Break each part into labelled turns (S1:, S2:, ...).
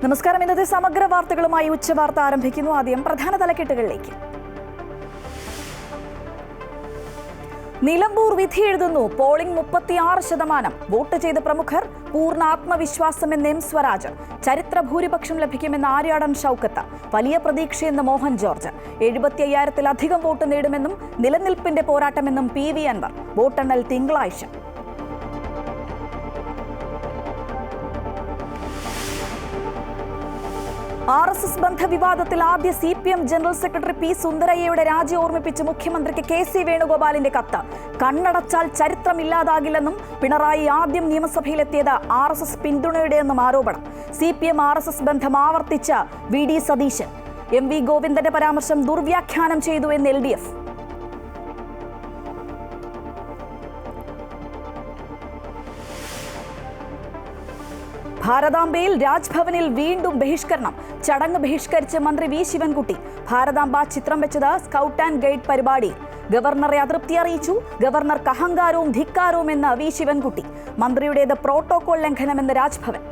S1: നമസ്കാരം. ഇന്നത്തെ സമഗ്ര വാർത്തകളുമായി ഉച്ചവാർത്ത ആരംഭിക്കുന്നു. ആദ്യം പ്രധാന തലക്കെട്ടുകളിലേക്ക്. നിലമ്പൂർ വിധി എഴുതുന്നു. പോളിംഗ് 36%. വോട്ട് ചെയ്ത പ്രമുഖർ. പൂർണ്ണ ആത്മവിശ്വാസമെന്ന് എം സ്വരാജ്. ചരിത്ര ഭൂരിപക്ഷം ലഭിക്കുമെന്ന് ആര്യാടൻ ഷൗക്കത്ത്. വലിയ പ്രതീക്ഷയെന്ന് മോഹൻ ജോർജ്. 75,000-ലധികം വോട്ട് നേടുമെന്നും നിലനിൽപ്പിന്റെ പോരാട്ടമെന്നും PV അൻവർ. വോട്ടെണ്ണൽ തിങ്കളാഴ്ച. RSS ബന്ധ വിവാദത്തിൽ ആദ്യ CPM ജനറൽ സെക്രട്ടറി P. സുന്ദരയ്യയുടെ രാജി ഓർമ്മിപ്പിച്ച് മുഖ്യമന്ത്രിക്ക് KC വേണുഗോപാലിന്റെ കത്ത്. കണ്ണടച്ചാൽ ചരിത്രമില്ലാതാകില്ലെന്നും പിണറായി ആദ്യം നിയമസഭയിലെത്തിയത് RSS പിന്തുണയുടെയെന്നും ആരോപണം. CPM RSS ബന്ധം ആവർത്തിച്ച VD സതീശൻ. MV ഗോവിന്ദന്റെ പരാമർശം ദുർവ്യാഖ്യാനം ചെയ്തു എന്ന് LDF. ഭാരതാംബയിൽ രാജ്ഭവനിൽ വീണ്ടും ബഹിഷ്കരണം. ചടങ്ങ് ബഹിഷ്കരിച്ച് മന്ത്രി V. ശിവൻകുട്ടി. ഭാരതാംബ ചിത്രം വെച്ചത് സ്കൗട്ട് ആൻഡ് ഗൈഡ് പരിപാടി. ഗവർണറെ അതൃപ്തി അറിയിച്ചു. ഗവർണർക്ക് അഹങ്കാരവും ധിക്കാരവും എന്ന് V. ശിവൻകുട്ടി. മന്ത്രിയുടേത് പ്രോട്ടോകോൾ ലംഘനമെന്ന് രാജ്ഭവൻ.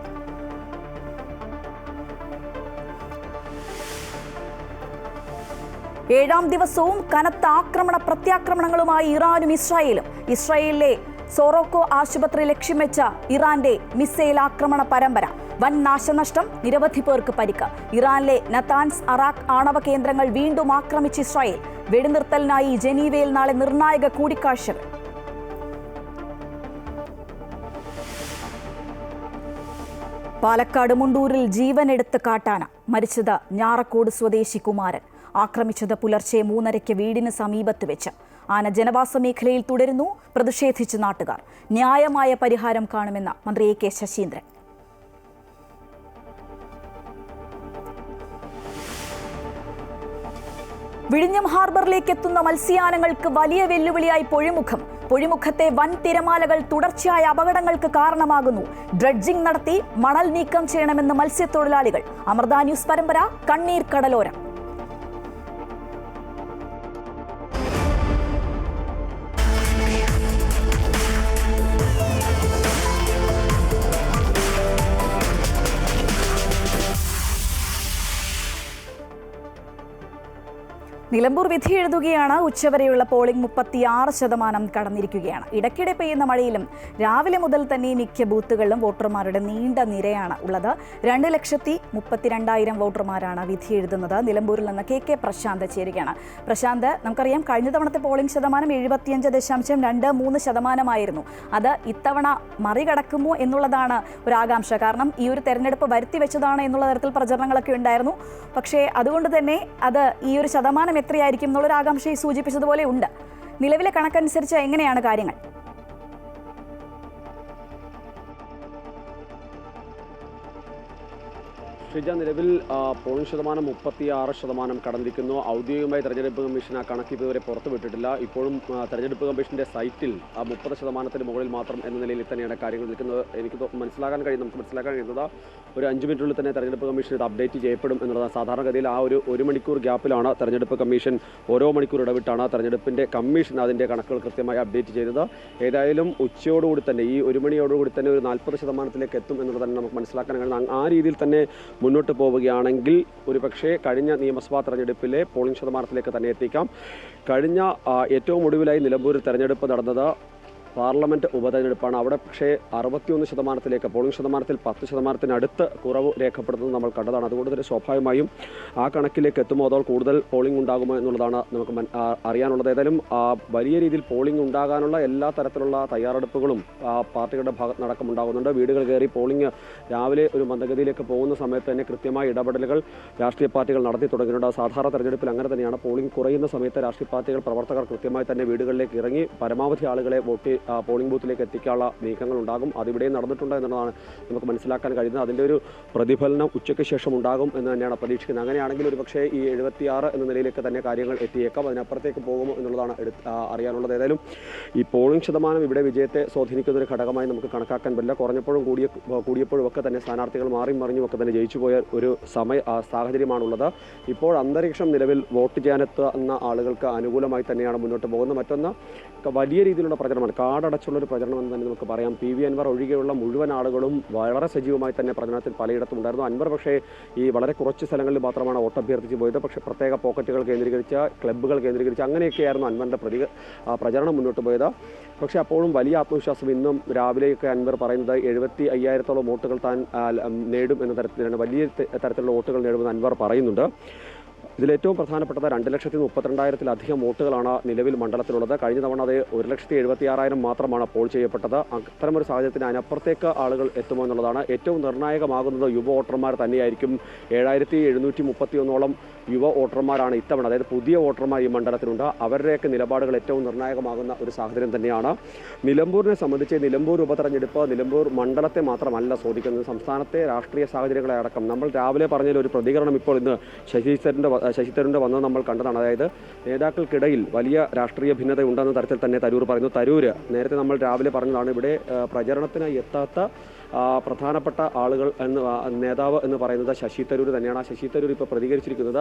S1: ഏഴാം ദിവസവും കനത്ത ആക്രമണ പ്രത്യാക്രമണങ്ങളുമായി ഇറാനും ഇസ്രായേലും. ഇസ്രായേലിലെ സോറോക്കോ ആശുപത്രി ലക്ഷ്യം വെച്ച ഇറാന്റെ മിസൈൽ ആക്രമണ പരമ്പര. വൻ നാശനഷ്ടം, നിരവധി പേർക്ക് പരിക്ക്. ഇറാനിലെ നതാൻസ്, അറാഖ് ആണവ കേന്ദ്രങ്ങൾ വീണ്ടും ആക്രമിച്ച് ഇസ്രായേൽ. വെടിനിർത്തലിനായി ജനീവയിൽ നാളെ നിർണായക കൂടിക്കാഴ്ചകൾ. പാലക്കാട് മുണ്ടൂരിൽ ജീവനെടുത്ത് കാട്ടാന. മരിച്ചത് ഞാറക്കോട് സ്വദേശി കുമാരൻ. ആക്രമിച്ചത് പുലർച്ചെ 3:30 വീടിന് സമീപത്ത് വെച്ച്. ആന ജനവാസ മേഖലയിൽ തുടരുന്നു. പ്രതിഷേധിച്ച് നാട്ടുകാർ. ന്യായമായ പരിഹാരം കാണുമെന്ന് മന്ത്രി AK ശശീന്ദ്രൻ. വിഴിഞ്ഞം ഹാർബറിലേക്ക് എത്തുന്ന മത്സ്യയാനങ്ങൾക്ക് വലിയ വെല്ലുവിളിയായി പൊഴിമുഖം. പൊഴിമുഖത്തെ വൻ തിരമാലകൾ തുടർച്ചയായ അപകടങ്ങൾക്ക് കാരണമാകുന്നു. ഡ്രഡ്ജിംഗ് നടത്തി മണൽ നീക്കം ചെയ്യണമെന്ന് മത്സ്യത്തൊഴിലാളികൾ. അമൃത ന്യൂസ് പരമ്പര കണ്ണീർ കടലോരം. നിലമ്പൂർ വിധി എഴുതുകയാണ്. ഉച്ചവരെയുള്ള പോളിംഗ് 36% കടന്നിരിക്കുകയാണ്. ഇടയ്ക്കിടെ പെയ്യുന്ന മഴയിലും രാവിലെ മുതൽ തന്നെ മിക്ക ബൂത്തുകളിലും വോട്ടർമാരുടെ നീണ്ട നിരയാണ് ഉള്ളത്. 2,32,000 വോട്ടർമാരാണ് വിധി എഴുതുന്നത്. നിലമ്പൂരിൽ നിന്ന് KK പ്രശാന്ത് ചേരുകയാണ്. പ്രശാന്ത്, നമുക്കറിയാം കഴിഞ്ഞ തവണത്തെ പോളിംഗ് ശതമാനം 75.23% അത് ഇത്തവണ മറികടക്കുമോ എന്നുള്ളതാണ് ഒരു ആകാംക്ഷ. കാരണം ഈ ഒരു തെരഞ്ഞെടുപ്പ് വരുത്തി വെച്ചതാണ് എന്നുള്ള തരത്തിൽ പ്രചരണങ്ങളൊക്കെ ഉണ്ടായിരുന്നു. പക്ഷേ അതുകൊണ്ട് തന്നെ അത് ഈ ഒരു ശതമാനം എത്രയായിരിക്കും എന്നുള്ളൊരു ആകാംക്ഷയെ സൂചിപ്പിച്ചതുപോലെ ഉണ്ട്. നിലവിലെ കണക്കനുസരിച്ച് എങ്ങനെയാണ് കാര്യങ്ങൾ?
S2: നിലവിൽ പോളിംഗ് ശതമാനം 36% കടന്നിരിക്കുന്നു. ഔദ്യോഗികമായി തെരഞ്ഞെടുപ്പ് കമ്മീഷൻ ആ കണക്ക് ഇതുവരെ പുറത്തുവിട്ടിട്ടില്ല. ഇപ്പോഴും തെരഞ്ഞെടുപ്പ് കമ്മീഷന്റെ സൈറ്റിൽ 30% മുകളിൽ മാത്രം എന്ന നിലയിൽ തന്നെയാണ് കാര്യങ്ങൾ നിൽക്കുന്നത്. നമുക്ക് മനസ്സിലാക്കാൻ കഴിയുന്നത് ഒരു 5 മിനിറ്റിനുള്ളിൽ തന്നെ തെരഞ്ഞെടുപ്പ് കമ്മീഷൻ ഇത് അപ്ഡേറ്റ് ചെയ്യപ്പെടും എന്നുള്ളതാണ്. സാധാരണഗതിയിൽ ആ ഒരു മണിക്കൂർ ഗ്യാപ്പിലാണ് തെരഞ്ഞെടുപ്പ് കമ്മീഷൻ ഓരോ മണിക്കൂർ ഇടവിട്ടാണ് തെരഞ്ഞെടുപ്പിന്റെ കമ്മീഷൻ അതിന്റെ കണക്കുകൾ കൃത്യമായി അപ്ഡേറ്റ് ചെയ്തത്. ഏതായാലും ഉച്ചയോടുകൂടി തന്നെ ഈ 1 മണിയോടുകൂടി തന്നെ ഒരു 40%-ലേക്ക് എത്തും എന്നുള്ളത് തന്നെ നമുക്ക് മനസ്സിലാക്കാൻ കഴിയുന്നത്. ആ രീതിയിൽ തന്നെ മുന്നോട്ട് പോവുകയാണെങ്കിൽ ഒരുപക്ഷെ കഴിഞ്ഞ നിയമസഭാ തെരഞ്ഞെടുപ്പിലെ പോളിംഗ് ശതമാനത്തിലേക്ക് തന്നെ എത്തിക്കാം. കഴിഞ്ഞ ഏറ്റവും ഒടുവിലായി നിലമ്പൂരിൽ തെരഞ്ഞെടുപ്പ് നടന്നത് പാർലമെൻറ്റ് ഉപതെരഞ്ഞെടുപ്പാണ്. അവിടെ പക്ഷേ 61%-ലേക്ക് പോളിംഗ് ശതമാനത്തിൽ 10%-അടുത്ത് കുറവ് രേഖപ്പെടുത്തുന്നത് നമ്മൾ കണ്ടതാണ്. അതുകൊണ്ട് തന്നെ സ്വാഭാവികമായും ആ കണക്കിലേക്ക് എത്തുമ്പോൾ അതോ കൂടുതൽ പോളിംഗ് ഉണ്ടാകുമോ എന്നുള്ളതാണ് നമുക്ക് അറിയാനുള്ളത്. ഏതായാലും വലിയ രീതിയിൽ പോളിംഗ് ഉണ്ടാകാനുള്ള എല്ലാ തരത്തിലുള്ള തയ്യാറെടുപ്പുകളും പാർട്ടികളുടെ ഭാഗത്ത് നടക്കുന്നുണ്ടാകുന്നുണ്ട്. വീടുകൾ കയറി പോളിംഗ് രാവിലെ ഒരു മന്ദഗതിയിലേക്ക് പോകുന്ന സമയത്ത് തന്നെ കൃത്യമായ ഇടപെടലുകൾ രാഷ്ട്രീയ പാർട്ടികൾ നടത്തി തുടങ്ങിയിട്ടുണ്ട്. സാധാരണ തെരഞ്ഞെടുപ്പിൽ അങ്ങനെ തന്നെയാണ്. പോളിംഗ് കുറയുന്ന സമയത്ത് രാഷ്ട്രീയ പാർട്ടികൾ പ്രവർത്തകർ കൃത്യമായി തന്നെ വീടുകളിലേക്ക് ഇറങ്ങി പരമാവധി ആളുകളെ പോളിംഗ് ബൂത്തിലേക്ക് എത്തിക്കാനുള്ള നീക്കങ്ങൾ ഉണ്ടാകും. അതിവിടെ നടന്നിട്ടുണ്ട് എന്നുള്ളതാണ് നമുക്ക് മനസ്സിലാക്കാൻ കഴിയുന്നത്. അതിൻ്റെ ഒരു പ്രതിഫലനം ഉച്ചയ്ക്ക് ശേഷം ഉണ്ടാകും എന്ന് തന്നെയാണ് പ്രതീക്ഷിക്കുന്നത്. അങ്ങനെയാണെങ്കിൽ ഒരു പക്ഷേ ഈ 76 എന്ന നിലയിലേക്ക് തന്നെ കാര്യങ്ങൾ എത്തിയേക്കാം. അതിനപ്പുറത്തേക്ക് പോകുമോ എന്നുള്ളതാണ് അറിയാനുള്ളത്. ഏതായാലും ഈ പോളിംഗ് ശതമാനം ഇവിടെ വിജയത്തെ സ്വാധീനിക്കുന്ന ഒരു ഘടകമായി നമുക്ക് കണക്കാക്കാൻ പറ്റില്ല. കുറഞ്ഞപ്പോഴും കൂടിയപ്പോഴും ഒക്കെ തന്നെ സ്ഥാനാർത്ഥികൾ മാറി മറിഞ്ഞും ഒക്കെ തന്നെ ജയിച്ചു പോയ ഒരു സാഹചര്യമാണുള്ളത്. ഇപ്പോൾ അന്തരീക്ഷം നിലവിൽ വോട്ട് ചെയ്യാനെത്തുന്ന ആളുകൾക്ക് അനുകൂലമായി തന്നെയാണ് മുന്നോട്ട് പോകുന്നത്. മറ്റൊന്ന് വലിയ രീതിയിലുള്ള പ്രചരണമാണ്. വാടടച്ചുള്ള ഒരു പ്രചരണം എന്ന് തന്നെ നമുക്ക് പറയാം. പി വി അൻവർ ഒഴികെയുള്ള മുഴുവൻ ആളുകളും വളരെ സജീവമായി തന്നെ പ്രചരണത്തിൽ പലയിടത്തും ഉണ്ടായിരുന്നു. അൻവർ പക്ഷേ ഈ വളരെ കുറച്ച് സ്ഥലങ്ങളിൽ മാത്രമാണ് വോട്ടഭ്യർത്ഥിച്ച് പോയത്. പക്ഷേ പ്രത്യേക പോക്കറ്റുകൾ കേന്ദ്രീകരിച്ച്, ക്ലബ്ബുകൾ കേന്ദ്രീകരിച്ച് അങ്ങനെയൊക്കെയായിരുന്നു അൻവറിൻ്റെ പ്രചരണം മുന്നോട്ട് പോയത്. പക്ഷേ അപ്പോഴും വലിയ ആത്മവിശ്വാസം. ഇന്നും രാവിലെയൊക്കെ അൻവർ പറയുന്നത് 75,000-ഓളം വോട്ടുകൾ താൻ നേടും എന്ന തരത്തിലാണ്, വലിയ തരത്തിലുള്ള വോട്ടുകൾ നേടുമെന്ന് അൻവർ പറയുന്നുണ്ട്. ഇതിലേറ്റവും പ്രധാനപ്പെട്ടത് 2,32,000-ത്തിലധികം വോട്ടുകളാണ് നിലവിൽ മണ്ഡലത്തിലുള്ളത്. കഴിഞ്ഞ തവണ അത് 1,76,000 മാത്രമാണ് പോൾ ചെയ്യപ്പെട്ടത്. അത്തരമൊരു സാഹചര്യത്തിന് അതിനപ്പുറത്തേക്ക് ആളുകൾ എത്തുമോ എന്നുള്ളതാണ്. ഏറ്റവും നിർണായകമാകുന്നത് യുവ വോട്ടർമാർ തന്നെയായിരിക്കും. 7,731-ഓളം യുവ വോട്ടർമാരാണ് ഇത്തവണ, അതായത് പുതിയ വോട്ടർമാർ ഈ മണ്ഡലത്തിലുണ്ട്. അവരുടെയൊക്കെ നിലപാടുകൾ ഏറ്റവും നിർണായകമാകുന്ന ഒരു സാഹചര്യം തന്നെയാണ്. നിലമ്പൂരിനെ സംബന്ധിച്ച് നിലമ്പൂർ ഉപതെരഞ്ഞെടുപ്പ് നിലമ്പൂർ മണ്ഡലത്തെ മാത്രമല്ല സ്വാധീനിക്കുന്നത്, സംസ്ഥാനത്തെ രാഷ്ട്രീയ സാഹചര്യങ്ങളെ അടക്കം. നമ്മൾ രാവിലെ പറഞ്ഞതിൽ ഒരു പ്രതികരണം ഇപ്പോൾ ഇന്ന് ശശി തരൂരിൻ്റെ വന്നത് നമ്മൾ കണ്ടതാണ്. അതായത് നേതാക്കൾക്കിടയിൽ വലിയ രാഷ്ട്രീയ ഭിന്നത ഉണ്ടെന്ന തരത്തിൽ തന്നെ തരൂർ പറയുന്നു. തരൂർ നേരത്തെ നമ്മൾ രാവിലെ പറഞ്ഞതാണ്, ഇവിടെ പ്രചരണത്തിന് എത്താത്ത പ്രധാനപ്പെട്ട ആളുകൾ നേതാവ് എന്ന് പറയുന്നത് ശശി തരൂർ തന്നെയാണ്. ആ ശശി തരൂർ ഇപ്പോൾ പ്രതികരിച്ചിരിക്കുന്നത്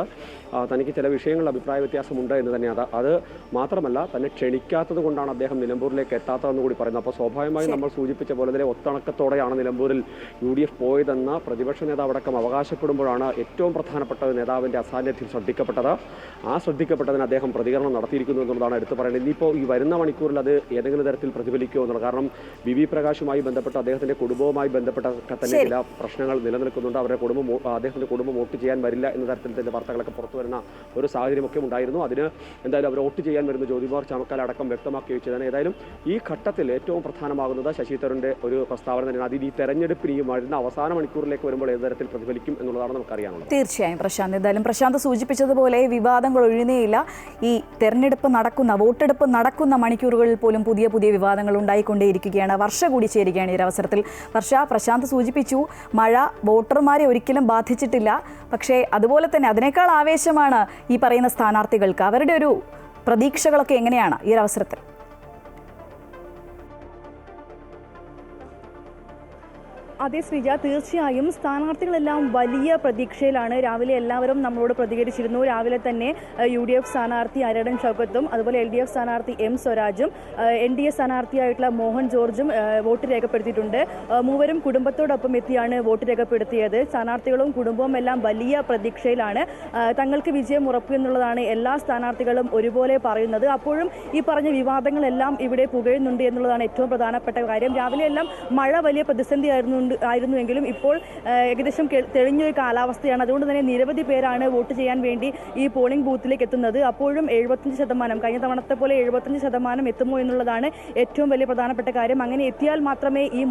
S2: തനിക്ക് ചില വിഷയങ്ങളിൽ അഭിപ്രായ വ്യത്യാസമുണ്ട് എന്ന് തന്നെയാണ്. അത് മാത്രമല്ല, തന്നെ ക്ഷണിക്കാത്തത് കൊണ്ടാണ് അദ്ദേഹം നിലമ്പൂരിലേക്ക് എത്താത്തതെന്ന് കൂടി പറയുന്നത്. അപ്പോൾ സ്വാഭാവികമായും നമ്മൾ സൂചിപ്പിച്ച പോലെ തന്നെ ഒത്തണക്കത്തോടെയാണ് നിലമ്പൂരിൽ UDF പോയതെന്ന് പ്രതിപക്ഷ നേതാവ് അടക്കം അവകാശപ്പെടുമ്പോഴാണ് ഏറ്റവും പ്രധാനപ്പെട്ട നേതാവിൻ്റെ അസാന്നിധ്യം ശ്രദ്ധിക്കപ്പെട്ടത്. ആ ശ്രദ്ധിക്കപ്പെട്ടതിന് അദ്ദേഹം പ്രതികരണം നടത്തിയിരിക്കുന്നു എന്നുള്ളതാണ് എടുത്തു പറയുന്നത്. ഇനിയിപ്പോൾ ഈ വരുന്ന മണിക്കൂറിൽ അത് ഏതെങ്കിലും തരത്തിൽ പ്രതിഫലിക്കുമോ എന്നുള്ളത്. കാരണം വി പ്രകാശുമായി ബന്ധപ്പെട്ട് അദ്ദേഹത്തിൻ്റെ കുടുംബവുമായി ബന്ധപ്പെട്ട തന്നെ ചില പ്രശ്നങ്ങൾ നിലനിൽക്കുന്നുണ്ട്. അദ്ദേഹത്തിന്റെ കുടുംബം വോട്ട് ചെയ്യാൻ വരില്ല എന്ന തരത്തിൽ തന്നെ വാർത്തകളൊക്കെ പുറത്തു വരുന്ന ഒരു സാഹചര്യമൊക്കെ ഉണ്ടായിരുന്നു. അതിന് എന്തായാലും അവർ വോട്ട് ചെയ്യാൻ വരുന്ന ജ്യോതികുമാർ ചാമക്കാല അടക്കം വ്യക്തമാക്കി വെച്ചതാണ്. ഏതായാലും ഈ ഘട്ടത്തിൽ ഏറ്റവും പ്രധാനമാകുന്നത് ശശി തരൂരിന്റെ ഒരു പ്രസ്താവന തന്നെയാണ്. അതിൽ ഈ തെരഞ്ഞെടുപ്പിന് ഈ വരുന്ന അവസാന മണിക്കൂറിലേക്ക് വരുമ്പോൾ ഏത് തരത്തിൽ പ്രതിഫലിക്കും എന്നുള്ളതാണ് നമുക്കറിയാനുള്ളത്.
S1: തീർച്ചയായും പ്രശാന്ത്, എന്തായാലും പ്രശാന്ത് സൂചിപ്പിച്ചതുപോലെ വിവാദങ്ങൾ ഒഴിയുന്നേയില്ല. ഈ തെരഞ്ഞെടുപ്പ് വോട്ടെടുപ്പ് നടക്കുന്ന മണിക്കൂറുകളിൽ പോലും പുതിയ പുതിയ വിവാദങ്ങൾ ഉണ്ടായിക്കൊണ്ടേയിരിക്കുകയാണ്. വർഷ കൂടി ചേരുകയാണ് ഈ അവസരത്തിൽ. പ്രശാന്ത് സൂചിപ്പിച്ചു, മഴ വോട്ടർമാരെ ഒരിക്കലും ബാധിച്ചിട്ടില്ല. പക്ഷേ അതുപോലെ തന്നെ അതിനേക്കാൾ ആവേശമാണ് ഈ പറയുന്ന സ്ഥാനാർത്ഥികൾക്ക്. അവരുടെ ഒരു പ്രതീക്ഷകളൊക്കെ എങ്ങനെയാണ് ഈ അവസരത്തിൽ?
S3: അതെ ശ്രീജ, തീർച്ചയായും സ്ഥാനാർത്ഥികളെല്ലാം വലിയ പ്രതീക്ഷയിലാണ്. രാവിലെ എല്ലാവരും നമ്മളോട് പ്രതികരിച്ചിരുന്നു. രാവിലെ തന്നെ UDF സ്ഥാനാർത്ഥി അരടൻ ഷൗക്കത്തും അതുപോലെ LDF സ്ഥാനാർത്ഥി M സ്വരാജും NDA സ്ഥാനാർത്ഥിയായിട്ടുള്ള മോഹൻ ജോർജും വോട്ട് രേഖപ്പെടുത്തിയിട്ടുണ്ട്. മൂവരും കുടുംബത്തോടൊപ്പം എത്തിയാണ് വോട്ട് രേഖപ്പെടുത്തിയത്. സ്ഥാനാർത്ഥികളും കുടുംബവും എല്ലാം വലിയ പ്രതീക്ഷയിലാണ്. തങ്ങൾക്ക് വിജയം ഉറപ്പ് എന്നുള്ളതാണ് എല്ലാ സ്ഥാനാർത്ഥികളും ഒരുപോലെ പറയുന്നത്. അപ്പോഴും ഈ പറഞ്ഞ വിവാദങ്ങളെല്ലാം ഇവിടെ പുകഴുന്നുണ്ട് എന്നുള്ളതാണ് ഏറ്റവും പ്രധാനപ്പെട്ട കാര്യം. രാവിലെ എല്ലാം മഴ വലിയ പ്രതിസന്ധി ആയിരുന്നുവെങ്കിലും ഇപ്പോൾ ഏകദേശം തെളിഞ്ഞൊരു കാലാവസ്ഥയാണ്. അതുകൊണ്ട് തന്നെ നിരവധി പേരാണ് വോട്ട് ചെയ്യാൻ വേണ്ടി ഈ പോളിംഗ് ബൂത്തിലേക്ക് എത്തുന്നത്. അപ്പോഴും 75%, കഴിഞ്ഞ തവണത്തെ പോലെ 75% എത്തുമോ എന്നുള്ളതാണ് ഏറ്റവും വലിയ പ്രധാനപ്പെട്ട കാര്യം. അങ്ങനെ എത്തിയാൽ മാത്രമേ ഈ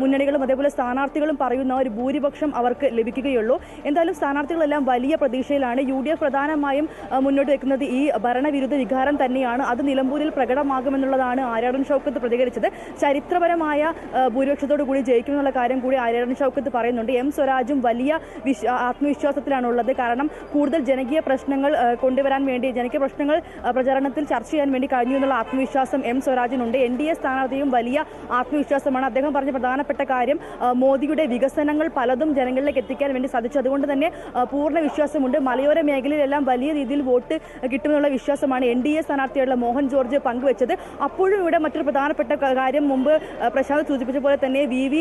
S3: മുന്നണികളും അതേപോലെ സ്ഥാനാർത്ഥികളും പറയുന്ന ഒരു ഭൂരിപക്ഷം അവർക്ക് ലഭിക്കുകയുള്ളൂ. എന്തായാലും സ്ഥാനാർത്ഥികളെല്ലാം വലിയ പ്രതീക്ഷയിലാണ്. UDF പ്രധാനമായും മുന്നോട്ട് വെക്കുന്നത് ഈ ഭരണവിരുദ്ധ വികാരം തന്നെയാണ്. അത് നിലമ്പൂരിൽ പ്രകടമാകുമെന്നുള്ളതാണ് ആര്യാടൻ ഷൗക്കത്ത് പ്രതികരിച്ചത്. ചരിത്രപരമായ ഭൂരിപക്ഷത്തോടു കൂടി ജയിക്കുമെന്നുള്ള കാര്യം കൂടി ആര്യാടൻ ഷൗക്കത്ത് പറയുന്നുണ്ട്. M സ്വരാജും വലിയ ആത്മവിശ്വാസത്തിലാണുള്ളത്. കാരണം കൂടുതൽ ജനകീയ പ്രശ്നങ്ങൾ കൊണ്ടുവരാൻ വേണ്ടി, ജനകീയ പ്രശ്നങ്ങൾ പ്രചാരണത്തിൽ ചർച്ച ചെയ്യാൻ വേണ്ടി കഴിഞ്ഞു എന്നുള്ള ആത്മവിശ്വാസം M സ്വരാജിനുണ്ട്. NDA സ്ഥാനാർത്ഥിയും വലിയ ആത്മവിശ്വാസമാണ്. അദ്ദേഹം പറഞ്ഞ പ്രധാനപ്പെട്ട കാര്യം മോദിയുടെ വികസനങ്ങൾ പലതും ജനങ്ങളിലേക്ക് എത്തിക്കാൻ വേണ്ടി സാധിച്ചു. അതുകൊണ്ട് തന്നെ പൂർണ്ണ വിശ്വാസമുണ്ട്. മലയോര മേഖലയിലെല്ലാം വലിയ രീതിയിൽ വോട്ട് കിട്ടുമെന്നുള്ള വിശ്വാസമാണ് NDA സ്ഥാനാർത്ഥിയായിട്ടുള്ള മോഹൻ ജോർജ് പങ്കുവച്ചത്. അപ്പോഴും ഇവിടെ മറ്റൊരു പ്രധാനപ്പെട്ട കാര്യം, മുമ്പ് പ്രശാന്ത് സൂചിപ്പിച്ച പോലെ തന്നെ VV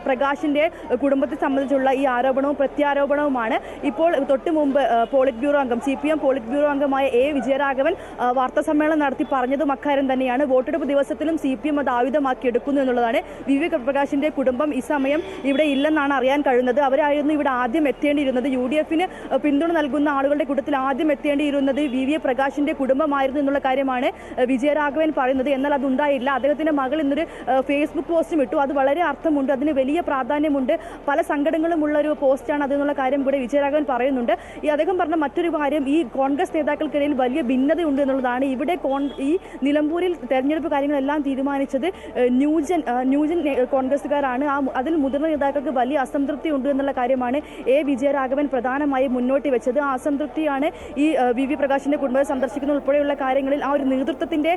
S3: പ്രകാശിന്റെ കുടുംബത്തെ സംബന്ധിച്ചുള്ള ഈ ആരോപണവും പ്രത്യാരോപണവുമാണ്. ഇപ്പോൾ തൊട്ട് മുമ്പ് പോളിറ്റ് ബ്യൂറോ അംഗം, CPM പോളിറ്റ് ബ്യൂറോ അംഗമായ A വിജയരാഘവൻ വാർത്താ സമ്മേളനം നടത്തി പറഞ്ഞതും അക്കാര്യം തന്നെയാണ്. വോട്ടെടുപ്പ് ദിവസത്തിലും CPM അത് ആയുധമാക്കി എടുക്കുന്നു എന്നുള്ളതാണ്. VV പ്രകാശിന്റെ കുടുംബം ഈ സമയം ഇവിടെ ഇല്ലെന്നാണ് അറിയാൻ കഴിയുന്നത്. അവരായിരുന്നു ഇവിടെ ആദ്യം എത്തേണ്ടിയിരുന്നത്. UDFന് പിന്തുണ നൽകുന്ന ആളുകളുടെ കൂട്ടത്തിൽ ആദ്യം എത്തേണ്ടിയിരുന്നത് VV പ്രകാശിന്റെ കുടുംബമായിരുന്നു എന്നുള്ള കാര്യമാണ് വിജയരാഘവൻ പറയുന്നത്. എന്നാൽ അതുണ്ടായില്ല. അദ്ദേഹത്തിന്റെ മകൾ ഇന്നൊരു ഫേസ്ബുക്ക് പോസ്റ്റും ഇട്ടു. അത് വളരെ അർത്ഥമുണ്ട്, അതിന് വലിയ പ്രാധാന്യമുണ്ട്, പല സങ്കടങ്ങളും ഉള്ള ഒരു പോസ്റ്റാണ് അതെന്നുള്ള കാര്യം കൂടെ വിജയരാഘവൻ പറയുന്നുണ്ട്. അദ്ദേഹം പറഞ്ഞ മറ്റൊരു കാര്യം, ഈ കോൺഗ്രസ് നേതാക്കൾക്കിടയിൽ വലിയ ഭിന്നതയുണ്ട് എന്നുള്ളതാണ്. ഇവിടെ ഈ നിലമ്പൂരിൽ തെരഞ്ഞെടുപ്പ് കാര്യങ്ങളെല്ലാം തീരുമാനിച്ചത് ന്യൂജൻ കോൺഗ്രസ്സുകാരാണ്. അതിൽ മുതിർന്ന നേതാക്കൾക്ക് വലിയ അസംതൃപ്തി ഉണ്ട് എന്നുള്ള കാര്യമാണ് A വിജയരാഘവൻ പ്രധാനമായും മുന്നോട്ട് വെച്ചത്. ആ അസംതൃപ്തിയാണ് ഈ VV പ്രകാശിന്റെ കുടുംബത്തെ സന്ദർശിക്കുന്ന ഉൾപ്പെടെയുള്ള കാര്യങ്ങളിൽ ആ ഒരു നേതൃത്വത്തിന്റെ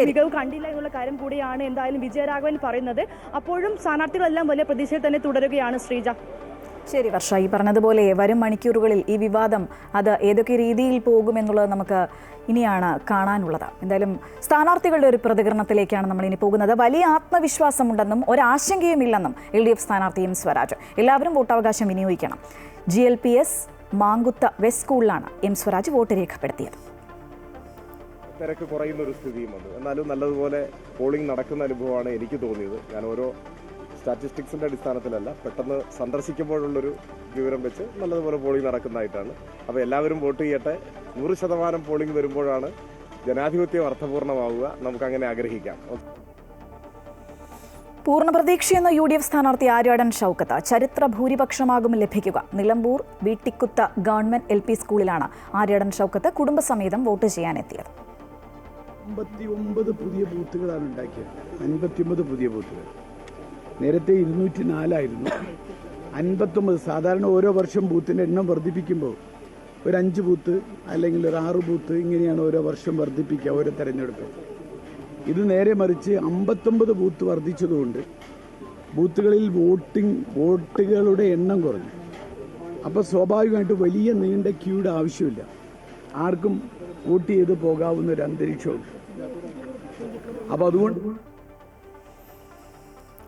S3: മികവ് കണ്ടില്ല എന്നുള്ള കാര്യം കൂടിയാണ് എന്തായാലും വിജയരാഘവൻ പറയുന്നത്. അപ്പോഴും സ്ഥാനാർത്ഥികളെല്ലാം വലിയ പ്രതീക്ഷയിൽ തന്നെ തുടരുകയാണ് ശ്രീജ.
S1: ശരി വർഷ, ഈ പറഞ്ഞതുപോലെ വരും മണിക്കൂറുകളിൽ ഈ വിവാദം അത് ഏതൊക്കെ രീതിയിൽ പോകുമെന്നുള്ളത് നമുക്ക് ഇനിയാണ് കാണാനുള്ളത്. എന്തായാലും സ്ഥാനാർത്ഥികളുടെ ഒരു പ്രതികരണത്തിലേക്കാണ് നമ്മൾ ഇനി പോകുന്നത്. വലിയ ആത്മവിശ്വാസമുണ്ടെന്നും ഒരാശങ്കയുമില്ലെന്നും LDF സ്ഥാനാർത്ഥി എം സ്വരാജ്. എല്ലാവരും വോട്ടവകാശം വിനിയോഗിക്കണം. GLPS മാങ്കുത്ത വെസ്റ്റ് സ്കൂളിലാണ് എം സ്വരാജ് വോട്ട് രേഖപ്പെടുത്തിയത്.
S4: തിരക്ക് കുറയുന്ന ഒരു സ്ഥിതിയും വന്നു. എന്നാലും നല്ലതുപോലെ പോളിംഗ് നടക്കുന്ന അനുഭവമാണ് എനിക്ക് തോന്നിയത്. ഞാൻ ഓരോ സ്റ്റാറ്റിസ്റ്റിക്സിൻ്റെ അടിസ്ഥാനത്തിലല്ല, പെട്ടെന്ന് സന്ദർശിക്കുമ്പോഴുള്ളൊരു വിവരം വെച്ച് നല്ലതുപോലെ പോളിംഗ് നടക്കുന്നതായിട്ടാണ്. അപ്പോൾ എല്ലാവരും വോട്ട് ചെയ്യട്ടെ. 100% പോളിംഗ് വരുമ്പോഴാണ് ജനാധിപത്യം അർത്ഥപൂർണ്ണമാവുക. നമുക്കങ്ങനെ ആഗ്രഹിക്കാം.
S1: പൂർണ്ണ പ്രതീക്ഷയെന്ന UDF സ്ഥാനാർത്ഥി ആര്യാടൻ ഷൗക്കത്ത്. ചരിത്ര ഭൂരിപക്ഷമാകും ലഭിക്കുക. നിലമ്പൂർ വീട്ടിക്കുത്ത ഗവൺമെന്റ് LP സ്കൂളിലാണ് ആര്യാടൻ ഷൗക്കത്ത് കുടുംബസമേതം വോട്ട് ചെയ്യാനെത്തിയത്.
S5: 59 പുതിയ ബൂത്തുകളാണ് ഉണ്ടാക്കിയത്. 59 പുതിയ ബൂത്തുകൾ. നേരത്തെ 204 59. സാധാരണ ഓരോ വർഷം ബൂത്തിൻ്റെ എണ്ണം വർദ്ധിപ്പിക്കുമ്പോൾ ഒരു 5 ബൂത്ത് അല്ലെങ്കിൽ ഒരു 6 ബൂത്ത് ഇങ്ങനെയാണ് ഓരോ വർഷം വർദ്ധിപ്പിക്കുക ഓരോ തെരഞ്ഞെടുപ്പ്. ഇത് നേരെ മറിച്ച് 59 ബൂത്ത് വർദ്ധിച്ചതുകൊണ്ട് ബൂത്തുകളിൽ വോട്ടുകളുടെ എണ്ണം കുറഞ്ഞു. അപ്പോൾ സ്വാഭാവികമായിട്ട് വലിയ നീണ്ട ക്യൂയുടെ ആവശ്യമില്ല. ആർക്കും വോട്ട് ചെയ്ത് പോകാവുന്ന ഒരു അന്തരീക്ഷമുണ്ട്. അപ്പോൾ അതുകൊണ്ട്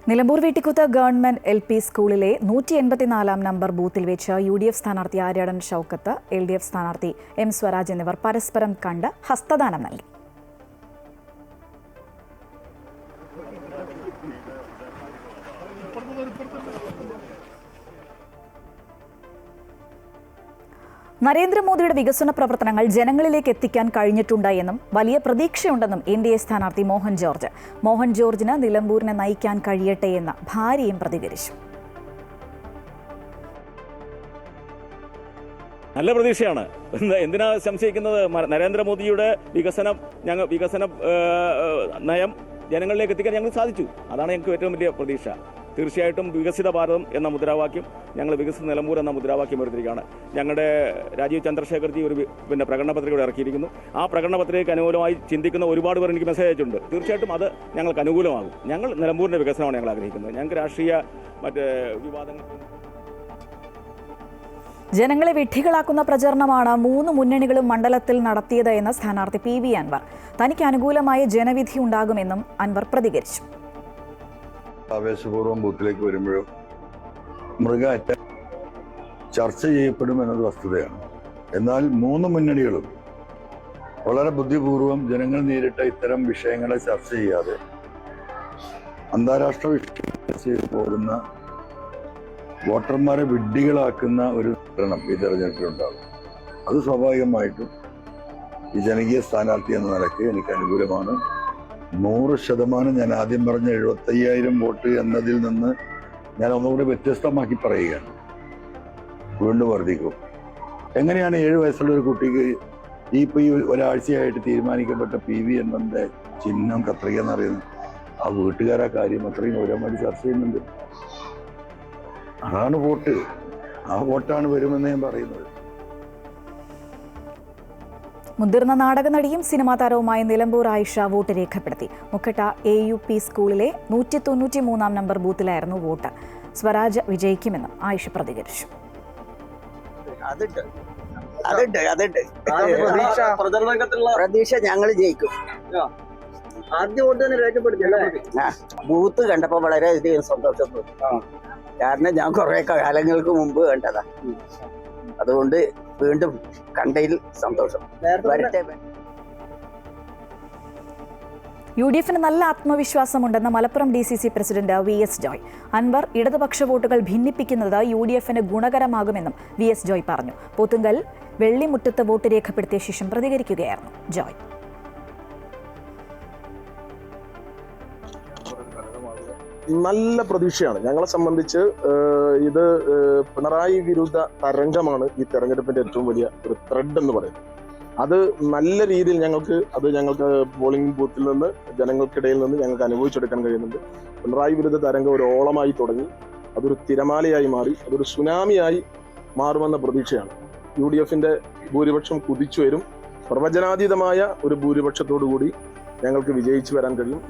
S1: നിലമ്പൂർ വീട്ടിക്കുത്ത് ഗവൺമെന്റ് LP സ്കൂളിലെ 184 നമ്പർ ബൂത്തിൽ വെച്ച് UDF സ്ഥാനാർത്ഥി ആര്യാടൻ ഷൗക്കത്ത്, LDF സ്ഥാനാർത്ഥി എം സ്വരാജ് എന്നിവർ പരസ്പരം കണ്ട് ഹസ്തദാനം നൽകി. നരേന്ദ്രമോദിയുടെ വികസന പ്രവർത്തനങ്ങൾ ജനങ്ങളിലേക്ക് എത്തിക്കാൻ കഴിഞ്ഞിട്ടുണ്ട് എന്നും വലിയ പ്രതീക്ഷയുണ്ടെന്നും NDA സ്ഥാനാർത്ഥി മോഹൻ ജോർജ്. മോഹൻ ജോർജിന് നിലമ്പൂരിനെ നയിക്കാൻ കഴിയട്ടെ എന്ന് ഭാര്യയും പ്രതികരിച്ചു.
S6: നല്ല പ്രതീക്ഷയാണ്. എന്തിനാ സംശയിക്കുന്നത്? നരേന്ദ്രമോദിയുടെ വികസന നയം ജനങ്ങളിലേക്ക് എത്തിക്കാൻ ഞങ്ങൾക്ക് സാധിച്ചു. അതാണ് ഞങ്ങൾക്ക് ഏറ്റവും വലിയ പ്രതീക്ഷ. തീർച്ചയായിട്ടും വികസിത ഭാരതം എന്ന മുദ്രാവാക്യം, ഞങ്ങൾ വികസിത നിലമ്പൂർ എന്ന മുദ്രാവാക്യം എടുത്തിരിക്കുകയാണ്. ഞങ്ങളുടെ രാജീവ് ചന്ദ്രശേഖർജി ഒരു പ്രകടന പത്രിക ഇറക്കിയിരിക്കുന്നു. ആ പ്രകടന പത്രികയ്ക്ക് അനുകൂലമായി ചിന്തിക്കുന്ന ഒരുപാട് പേർ എനിക്ക് മെസ്സേജ് അയച്ചിട്ടുണ്ട്. തീർച്ചയായിട്ടും അത് ഞങ്ങൾക്ക് അനുകൂലമാകും. ഞങ്ങൾ നിലമ്പൂരിൻ്റെ വികസനമാണ് ഞങ്ങൾ ആഗ്രഹിക്കുന്നത്. ഞങ്ങൾക്ക് രാഷ്ട്രീയ വിവാദങ്ങൾ
S1: ജനങ്ങളെ വിഡ്ഢികളാക്കുന്ന പ്രചരണമാണ് 3 മുന്നണികളും മണ്ഡലത്തിൽ നടത്തിയത് എന്ന സ്ഥാനാർത്ഥി PV അൻവർ. തനിക്ക് അനുകൂലമായ ജനവിധി ഉണ്ടാകുമെന്നും അൻവർ പ്രതികരിച്ചു.
S7: ആവേശപൂർവ്വം ബൂത്തിലേക്ക് വരുമ്പോഴും മൃഗാറ്റ ചർച്ച ചെയ്യപ്പെടുമെന്നത് വസ്തുതയാണ്. എന്നാൽ 3 മുന്നണികളും വളരെ ബുദ്ധിപൂർവം ജനങ്ങൾ നേരിട്ട ഇത്തരം വിഷയങ്ങളെ ചർച്ച ചെയ്യാതെ അന്താരാഷ്ട്ര വിഷയങ്ങൾ പോകുന്ന വോട്ടർമാരെ വിഡ്ഢികളാക്കുന്ന ഒരു ഭരണം ഈ തെരഞ്ഞെടുപ്പിലുണ്ടാകും. അത് സ്വാഭാവികമായിട്ടും ഈ ജനകീയ സ്ഥാനാർത്ഥി എന്ന നിലയ്ക്ക് എനിക്ക് അനുകൂലമാണ്. 100% ഞാൻ ആദ്യം പറഞ്ഞ 75,000 വോട്ട് എന്നതിൽ നിന്ന് ഞാൻ ഒന്നുകൂടി വ്യത്യസ്തമാക്കി പറയുകയാണ്. വീണ്ടും വർദ്ധിക്കും. എങ്ങനെയാണ് 7 വയസ്സുള്ള ഒരു കുട്ടിക്ക് ഈ ഒരാഴ്ചയായിട്ട് തീരുമാനിക്കപ്പെട്ട PV എന്നതിൻ്റെ ചിഹ്നം കത്രിക എന്നറിയുന്നത്? ആ വീട്ടുകാരാ കാര്യം അത്രയും ഗൗരവമായിട്ട് ചർച്ച ചെയ്യുന്നുണ്ട്. അതാണ് വോട്ട്. ആ വോട്ടാണ് വരുമെന്ന് ഞാൻ പറയുന്നത്.
S1: മുതിർന്ന നാടക നടിയും സിനിമാ താരവുമായ നിലമ്പൂർ ആയിഷ വോട്ട് രേഖപ്പെടുത്തി. മുക്കട്ട AUP സ്കൂളിലെ 193 നമ്പർ ബൂത്തിലായിരുന്നു വോട്ട്. സ്വരാജ് വിജയിക്കുമെന്നും ആയിഷ പ്രതികരിച്ചു.
S8: പ്രതീക്ഷ ഞങ്ങൾ ജയിക്കും. ആദ്യ വോട്ട് തന്നെ രേഖപ്പെടുത്തി. ബൂത്ത് കണ്ടപ്പോ വളരെയധികം സന്തോഷം തോന്നി. കാരണം ഞാൻ കുറെ കാലങ്ങൾക്ക് മുമ്പ് കണ്ടതാ. അതുകൊണ്ട് വീണ്ടും കണ്ടതിൽ സന്തോഷം.
S1: UDFന് നല്ല ആത്മവിശ്വാസമുണ്ടെന്ന് Malappuram DCC president VS Joy. Anvar ഇടതുപക്ഷ വോട്ടുകൾ ഭിന്നിപ്പിക്കുന്നത് UDFന് ഗുണകരമാകുമെന്നും VS ജോയ് പറഞ്ഞു. പോത്തുങ്കൽ വെള്ളിമുറ്റത്ത് വോട്ട് രേഖപ്പെടുത്തിയ ശേഷം പ്രതികരിക്കുകയായിരുന്നു ജോയ്.
S4: നല്ല പ്രതീക്ഷയാണ്. ഞങ്ങളെ സംബന്ധിച്ച് ഇത് പിണറായി വിരുദ്ധ തരംഗമാണ് ഈ തെരഞ്ഞെടുപ്പിന്റെ ഏറ്റവും വലിയ ഒരു ത്രെഡ് എന്ന് പറയുന്നത്. അത് നല്ല രീതിയിൽ ഞങ്ങൾക്ക് പോളിംഗ് ബൂത്തിൽ നിന്ന് ജനങ്ങൾക്കിടയിൽ നിന്ന് ഞങ്ങൾക്ക് അനുഭവിച്ചെടുക്കാൻ കഴിയുന്നുണ്ട്. പിണറായി വിരുദ്ധ തരംഗം ഒരു ഓളമായി തുടങ്ങി, അതൊരു തിരമാലയായി മാറി, അതൊരു സുനാമിയായി മാറുമെന്ന പ്രതീക്ഷയാണ്. UDFന്റെ ഭൂരിപക്ഷം കുതിച്ചു വരും. പ്രവചനാതീതമായ ഒരു ഭൂരിപക്ഷത്തോടു കൂടി ഞങ്ങൾക്ക് വിജയിച്ചു വരാൻ കഴിയും.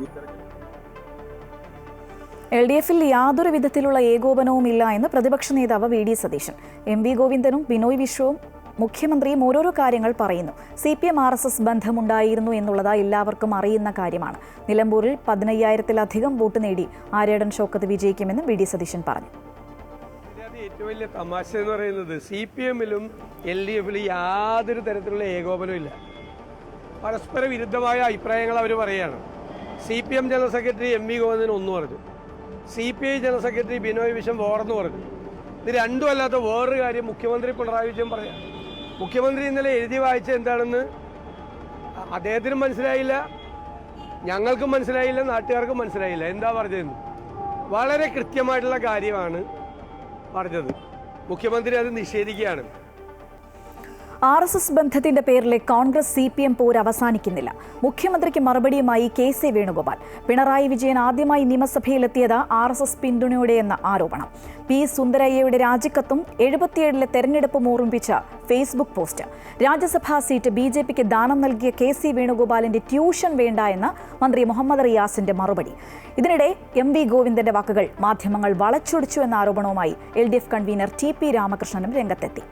S1: LDF-ൽ യാതൊരു വിധത്തിലുള്ള ഏകോപനവുമില്ല എന്ന് പ്രതിപക്ഷ നേതാവ് വി ഡി സതീശൻ. MV ഗോവിന്ദനും ബിനോയ് വിശ്വവും മുഖ്യമന്ത്രിയും ഓരോരോ കാര്യങ്ങൾ പറയുന്നു. CPM RSS ബന്ധമുണ്ടായിരുന്നു എന്നുള്ളത് എല്ലാവർക്കും അറിയുന്ന കാര്യമാണ്. നിലമ്പൂരിൽ 15,000-ലധികം വോട്ട് നേടി ആര്യാടൻ ഷൗക്കത്ത് വിജയിക്കുമെന്നും വി ഡി സതീശൻ പറഞ്ഞു.
S9: ഏറ്റവും വലിയ തമാശ എന്ന് പറയുന്നത് CPM-ലും LDF-ലും യാതൊരു തരത്തിലുള്ള ഏകോപനവും ഇല്ല. പരസ്പര വിരുദ്ധമായ അഭിപ്രായങ്ങൾ അവർ പറയുകയാണ്. CPM general secretary MV Govindan ഒന്ന് പറഞ്ഞു, CPI general secretary Binoy Viswam വേറെന്ന് പറഞ്ഞു. ഇത് രണ്ടും അല്ലാത്ത വേറൊരു കാര്യം മുഖ്യമന്ത്രി പിണറായി വിജയൻ പറയാം. മുഖ്യമന്ത്രി ഇന്നലെ എഴുതി വായിച്ച എന്താണെന്ന് അദ്ദേഹത്തിനും മനസ്സിലായില്ല, ഞങ്ങൾക്കും മനസ്സിലായില്ല, നാട്ടുകാർക്കും മനസ്സിലായില്ല. എന്താ പറഞ്ഞതെന്ന് വളരെ കൃത്യമായിട്ടുള്ള കാര്യമാണ് പറഞ്ഞത്. മുഖ്യമന്ത്രി അത് നിഷേധിക്കുകയാണ്.
S1: RSS ബന്ധത്തിന്റെ പേരിലെ കോൺഗ്രസ് CPM പോര് അവസാനിക്കുന്നില്ല. മുഖ്യമന്ത്രിക്ക് മറുപടിയുമായി KC വേണുഗോപാൽ. പിണറായി വിജയൻ ആദ്യമായി നിയമസഭയിലെത്തിയത് RSS പിന്തുണയോടെയെന്ന ആരോപണം. P സുന്ദരയ്യയുടെ രാജിക്കത്തും 77-ലെ തെരഞ്ഞെടുപ്പും ഓർമ്മിപ്പിച്ച ഫേസ്ബുക്ക് പോസ്റ്റ്. രാജ്യസഭാ സീറ്റ് BJPക്ക് ദാനം നൽകിയ KC വേണുഗോപാലിന്റെ ട്യൂഷൻ വേണ്ട എന്ന മന്ത്രി മുഹമ്മദ് റിയാസിന്റെ മറുപടി. ഇതിനിടെ MV ഗോവിന്ദന്റെ വാക്കുകൾ മാധ്യമങ്ങൾ വളച്ചൊടിച്ചു എന്ന ആരോപണവുമായി LDF കൺവീനർ TP രാമകൃഷ്ണനും രംഗത്തെത്തി.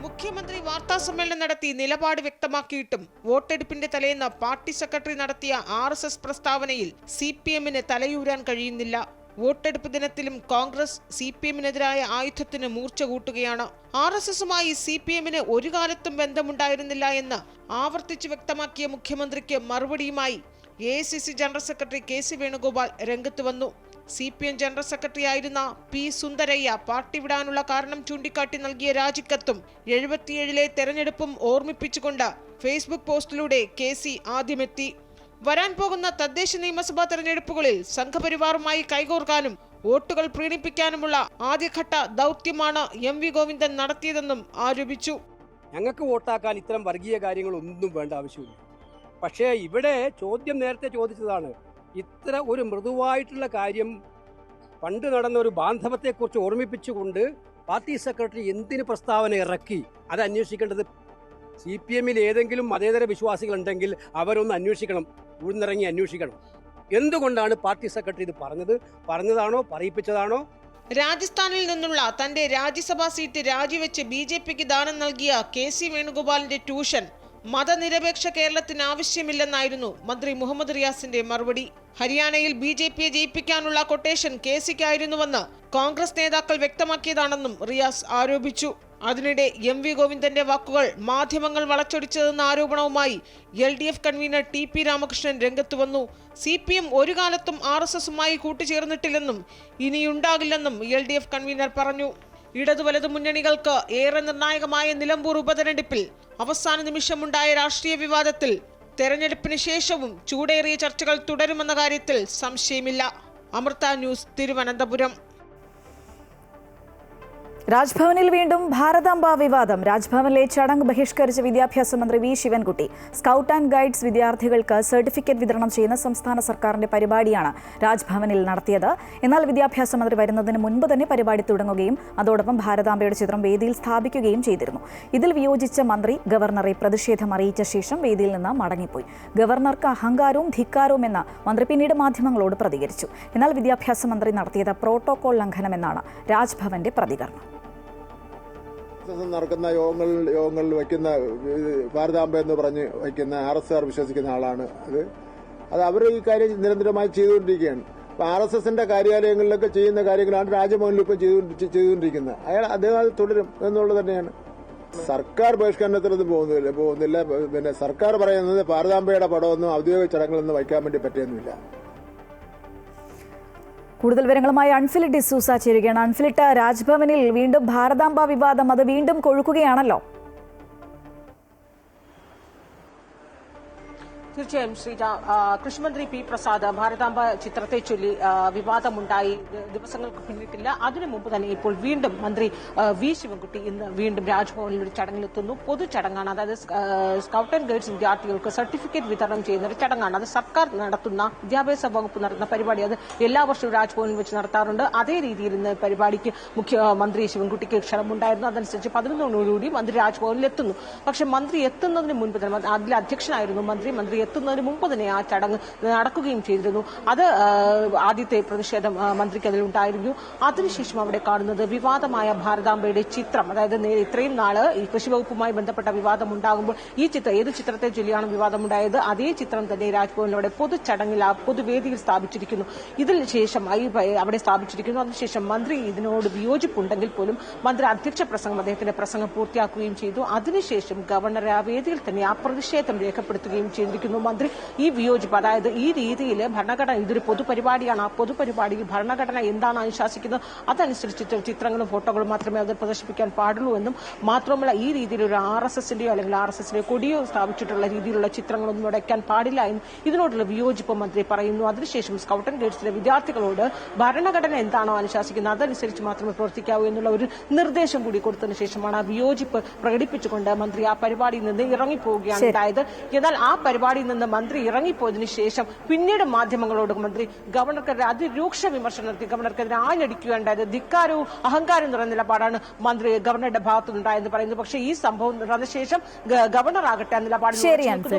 S10: മുഖ്യമന്ത്രി വാർത്താ സമ്മേളനം നടത്തി നിലപാട് വ്യക്തമാക്കിയിട്ടും വോട്ടെടുപ്പിന്റെ തലേന്ന് പാർട്ടി സെക്രട്ടറി നടത്തിയ RSS പ്രസ്താവനയിൽ CPM-ന് തലയൂരാൻ കഴിയുന്നില്ല. വോട്ടെടുപ്പ് ദിനത്തിലും കോൺഗ്രസ് CPM-നെതിരായ ആയുധത്തിന് മൂർച്ച കൂട്ടുകയാണ്. RSS-മായി CPM-ന് ഒരു കാലത്തും ബന്ധമുണ്ടായിരുന്നില്ല എന്ന് ആവർത്തിച്ചു വ്യക്തമാക്കിയ മുഖ്യമന്ത്രിക്ക് മറുപടിയുമായി AICC general secretary KC Venugopal രംഗത്ത് വന്നു. CPM ജനറൽ സെക്രട്ടറി ആയിരുന്ന P സുന്ദരയ്യ പാർട്ടി വിടാനുള്ള കാരണം ചൂണ്ടിക്കാട്ടി നൽകിയ രാജിക്കത്തും 77-ലെ തെരഞ്ഞെടുപ്പും ഓർമ്മിപ്പിച്ചുകൊണ്ട് ഫേസ്ബുക്ക് പോസ്റ്റിലൂടെ KC ആദ്യമെത്തി. വരാൻ പോകുന്ന തദ്ദേശ നിയമസഭാ തെരഞ്ഞെടുപ്പുകളിൽ സംഘപരിവാറുമായി കൈകോർക്കാനും വോട്ടുകൾ പ്രീണിപ്പിക്കാനുമുള്ള ആദ്യഘട്ട ദൗത്യമാണ് MV ഗോവിന്ദൻ നടത്തിയതെന്നും ആരോപിച്ചു.
S11: ഞങ്ങൾക്ക് വോട്ടാക്കാൻ ഇത്തരം വർഗീയ കാര്യങ്ങളൊന്നും വേണ്ട ആവശ്യമില്ല. പക്ഷേ ഇവിടെ ചോദ്യം നേരത്തെ ചോദിച്ചതാണ്, ഇത്ര ഒരു മൃദുവായിട്ടുള്ള കാര്യം പണ്ട് നടന്ന ഒരു ബാന്ധവത്തെക്കുറിച്ച് ഓർമ്മിപ്പിച്ചുകൊണ്ട് പാർട്ടി സെക്രട്ടറി എന്തിന് പ്രസ്താവന ഇറക്കി? അത് അന്വേഷിക്കേണ്ടത് CPM-ൽ ഏതെങ്കിലും മതേതര വിശ്വാസികളുണ്ടെങ്കിൽ അവരൊന്ന് അന്വേഷിക്കണം, ഉഴുന്നിറങ്ങി അന്വേഷിക്കണം. എന്തുകൊണ്ടാണ് പാർട്ടി സെക്രട്ടറി ഇത് പറഞ്ഞതാണോ പറയിപ്പിച്ചതാണോ?
S10: രാജസ്ഥാനിൽ നിന്നുള്ള തന്റെ രാജ്യസഭാ സീറ്റ് രാജിവെച്ച് BJPക്ക് ദാനം നൽകിയ KC വേണുഗോപാലിന്റെ ട്യൂഷൻ മതനിരപേക്ഷ കേരളത്തിന് ആവശ്യമില്ലെന്നായിരുന്നു മന്ത്രി മുഹമ്മദ് റിയാസിന്റെ മറുപടി. ഹരിയാനയിൽ BJPയെ ജയിപ്പിക്കാനുള്ള കൊട്ടേഷൻ KCക്കായിരുന്നുവെന്ന് കോൺഗ്രസ് നേതാക്കൾ വ്യക്തമാക്കിയതാണെന്നും റിയാസ് ആരോപിച്ചു. അതിനിടെ MV ഗോവിന്ദന്റെ വാക്കുകൾ മാധ്യമങ്ങൾ വളച്ചൊടിച്ചതെന്ന ആരോപണവുമായി LDF കൺവീനർ TP രാമകൃഷ്ണൻ രംഗത്തു വന്നു. CPM ഒരു കാലത്തും RSS-മായി കൂട്ടുചേർന്നിട്ടില്ലെന്നും ഇനിയുണ്ടാകില്ലെന്നും LDF കൺവീനർ പറഞ്ഞു. ഇടതു വലതു മുന്നണികൾക്ക് ഏറെ നിർണായകമായ നിലമ്പൂർ ഉപതെരഞ്ഞെടുപ്പിൽ അവസാന നിമിഷമുണ്ടായ രാഷ്ട്രീയ വിവാദത്തിൽ തെരഞ്ഞെടുപ്പിന് ശേഷവും ചൂടേറിയ ചർച്ചകൾ തുടരുമെന്ന കാര്യത്തിൽ സംശയമില്ല. അമൃത ന്യൂസ്, തിരുവനന്തപുരം.
S1: രാജ്ഭവനിൽ വീണ്ടും ഭാരതാംബ വിവാദം. രാജ്ഭവനിലെ ചടങ്ങ് ബഹിഷ്കരിച്ച വിദ്യാഭ്യാസ മന്ത്രി V Sivankutty. Scout and guides വിദ്യാർത്ഥികൾക്ക് സർട്ടിഫിക്കറ്റ് വിതരണം ചെയ്യുന്ന സംസ്ഥാന സർക്കാരിന്റെ പരിപാടിയാണ് രാജ്ഭവനിൽ നടത്തിയത്. എന്നാൽ വിദ്യാഭ്യാസ മന്ത്രി വരുന്നതിന് മുൻപ് തന്നെ പരിപാടി തുടങ്ങുകയും അതോടൊപ്പം ഭാരതാംബയുടെ ചിത്രം വേദിയിൽ സ്ഥാപിക്കുകയും ചെയ്തിരുന്നു. ഇതിൽ വിയോജിച്ച മന്ത്രി ഗവർണറെ പ്രതിഷേധം അറിയിച്ച ശേഷം വേദിയിൽ നിന്ന് മടങ്ങിപ്പോയി. ഗവർണർക്ക് അഹങ്കാരവും ധിക്കാരവും എന്ന മന്ത്രി പിന്നീട് മാധ്യമങ്ങളോട് പ്രതികരിച്ചു. എന്നാൽ വിദ്യാഭ്യാസ മന്ത്രി നടത്തിയത് പ്രോട്ടോകോൾ ലംഘനമെന്നാണ് രാജ്ഭവന്റെ പ്രതികരണം.
S12: നടക്കുന്ന യോഗങ്ങളിൽ വയ്ക്കുന്ന ഭാരതാംബ എന്ന് പറഞ്ഞ് വയ്ക്കുന്ന RSS വിശ്വസിക്കുന്ന ആളാണ് അത് അവർ ഈ കാര്യം നിരന്തരമായി ചെയ്തുകൊണ്ടിരിക്കുകയാണ്. ഇപ്പൊ RSSന്റെ കാര്യാലയങ്ങളിലൊക്കെ ചെയ്യുന്ന കാര്യങ്ങളാണ് രാജ്ഭവനിൽ ഇപ്പം ചെയ്തുകൊണ്ടിരിക്കുന്നത്. അദ്ദേഹം അത് തുടരും എന്നുള്ളത് തന്നെയാണ്. സർക്കാർ ബഹിഷ്കരണത്തിലൊന്നും പോകുന്നില്ല. പിന്നെ സർക്കാർ പറയുന്നത് ഭാരതാംബയുടെ പടമൊന്നും ഔദ്യോഗിക ചടങ്ങുകളൊന്നും വയ്ക്കാൻ വേണ്ടി പറ്റിയൊന്നുമില്ല.
S1: കൂടുതൽ വിവരങ്ങളുമായി അൺഫിലിറ്റ് ഡിസൂസ ചേരുകയാണ്. അൺഫിലിറ്റ്, രാജ്ഭവനിൽ വീണ്ടും ഭാരതാംബ വിവാദം അത് വീണ്ടും കൊഴുക്കുകയാണല്ലോ.
S10: തീർച്ചയായും ശ്രീജ, കൃഷിമന്ത്രി P പ്രസാദ് ഭാരതാംബ ചിത്രത്തെ ചൊല്ലി വിവാദമുണ്ടായി ദിവസങ്ങൾക്ക് പിന്നിട്ടില്ല. അതിനു മുമ്പ് തന്നെ ഇപ്പോൾ വീണ്ടും മന്ത്രി വി ശിവൻകുട്ടി ഇന്ന് വീണ്ടും രാജ്ഭവനിൽ ഒരു ചടങ്ങിലെത്തുന്നു. പൊതു ചടങ്ങാണ്, അതായത് സ്കൗട്ട് ആൻഡ് ഗൈഡ്സ് വിദ്യാർത്ഥികൾക്ക് സർട്ടിഫിക്കറ്റ് വിതരണം ചെയ്യുന്ന ഒരു ചടങ്ങാണ്. അത് സർക്കാർ നടത്തുന്ന വിദ്യാഭ്യാസ വകുപ്പ് നടത്തുന്ന പരിപാടി. അത് എല്ലാ വർഷവും രാജ്ഭവനിൽ വെച്ച് നടത്താറുണ്ട്. അതേ രീതിയിൽ ഇന്ന് പരിപാടിക്ക് മുഖ്യമന്ത്രി ശിവൻകുട്ടിക്ക് ക്ഷണമുണ്ടായിരുന്നു. അതനുസരിച്ച് 11 മന്ത്രി രാജ്ഭവനിൽ എത്തുന്നു. പക്ഷേ മന്ത്രി എത്തുന്നതിന് മുൻപ് തന്നെ അതിൽ അധ്യക്ഷനായിരുന്നു മന്ത്രി എത്തുന്നതിന് മുമ്പ് തന്നെ ആ ചടങ്ങ് നടക്കുകയും ചെയ്തിരുന്നു. അത് ആദ്യത്തെ പ്രതിഷേധം മന്ത്രിക്ക് അതിലുണ്ടായിരുന്നു. അതിനുശേഷം അവിടെ കാണുന്നത് വിവാദമായ ഭാരതാംബയുടെ ചിത്രം, അതായത് ഇത്രയും നാള് ഈ കൃഷിവകുപ്പുമായി ബന്ധപ്പെട്ട വിവാദം ഉണ്ടാകുമ്പോൾ ഈ ചിത്രം, ഏത് ചിത്രത്തെ ചൊല്ലിയാണ് വിവാദമുണ്ടായത്, അതേ ചിത്രം തന്നെ രാജ്ഭവനിലൂടെ പൊതുചടങ്ങിൽ പൊതുവേദിയിൽ സ്ഥാപിച്ചിരിക്കുന്നു. ഇതിന് ശേഷം അവിടെ സ്ഥാപിച്ചിരിക്കുന്നു. അതിനുശേഷം മന്ത്രി ഇതിനോട് വിയോജിപ്പുണ്ടെങ്കിൽ പോലും മന്ത്രി അധ്യക്ഷ പ്രസംഗം, അദ്ദേഹത്തിന്റെ പ്രസംഗം പൂർത്തിയാക്കുകയും ചെയ്തു. അതിനുശേഷം ഗവർണർ ആ വേദിയിൽ തന്നെ ആ പ്രതിഷേധം രേഖപ്പെടുത്തുകയും ചെയ്തിരിക്കുന്നു. മന്ത്രി ഈ വിയോജിപ്പ്, അതായത് ഈ രീതിയിൽ ഭരണഘടന, ഇതൊരു പൊതുപരിപാടിയാണ്, ആ പൊതുപരിപാടിയിൽ ഭരണഘടന എന്താണ് അനുശാസിക്കുന്നത് അതനുസരിച്ച് ചിത്രങ്ങളും ഫോട്ടോകളും മാത്രമേ അത് പ്രദർശിപ്പിക്കാൻ പാടുള്ളൂ എന്നും, മാത്രമല്ല ഈ രീതിയിൽ ഒരു RSSന്റെയോ അല്ലെങ്കിൽ RSSന്റെ കൊടിയോ സ്ഥാപിച്ചിട്ടുള്ള രീതിയിലുള്ള ചിത്രങ്ങളൊന്നും വയ്ക്കാൻ പാടില്ല എന്നും ഇതിനോടുള്ള വിയോജിപ്പ് മന്ത്രി പറയുന്നു. അതിനുശേഷം സ്കൗട്ട് ആൻഡ് ഗൈഡ്സിലെ വിദ്യാർത്ഥികളോട് ഭരണഘടന എന്താണോ അനുശാസിക്കുന്നത് അതനുസരിച്ച് മാത്രമേ പ്രവർത്തിക്കാവൂ എന്നുള്ള ഒരു നിർദ്ദേശം കൂടി കൊടുത്തതിനു ശേഷമാണ് ആ വിയോജിപ്പ് പ്രകടിപ്പിച്ചുകൊണ്ട് മന്ത്രി ആ പരിപാടിയിൽ നിന്ന് ഇറങ്ങിപ്പോവുകയാണ് ഉണ്ടായത്. എന്നാൽ ആ പരിപാടിയിൽ നിന്ന് മന്ത്രി ഇറങ്ങിപ്പോയതിനു ശേഷം പിന്നീട് മാധ്യമങ്ങളോട് മന്ത്രി ഗവർണർക്കെതിരെ അതിരൂക്ഷ വിമർശനം നടത്തി. ഗവർണർക്കെതിരെ ആഞ്ഞടിക്കുകയുണ്ടായത്. ധിക്കാരവും അഹങ്കാരവും നിറഞ്ഞ നിലപാടാണ് മന്ത്രി ഗവർണറുടെ ഭാഗത്തുനിന്നുണ്ടായെന്ന് പറയുന്നു. പക്ഷേ ഈ സംഭവം നടന്ന ശേഷം ഗവർണർ ആകട്ടെ ആ നിലപാടിൽ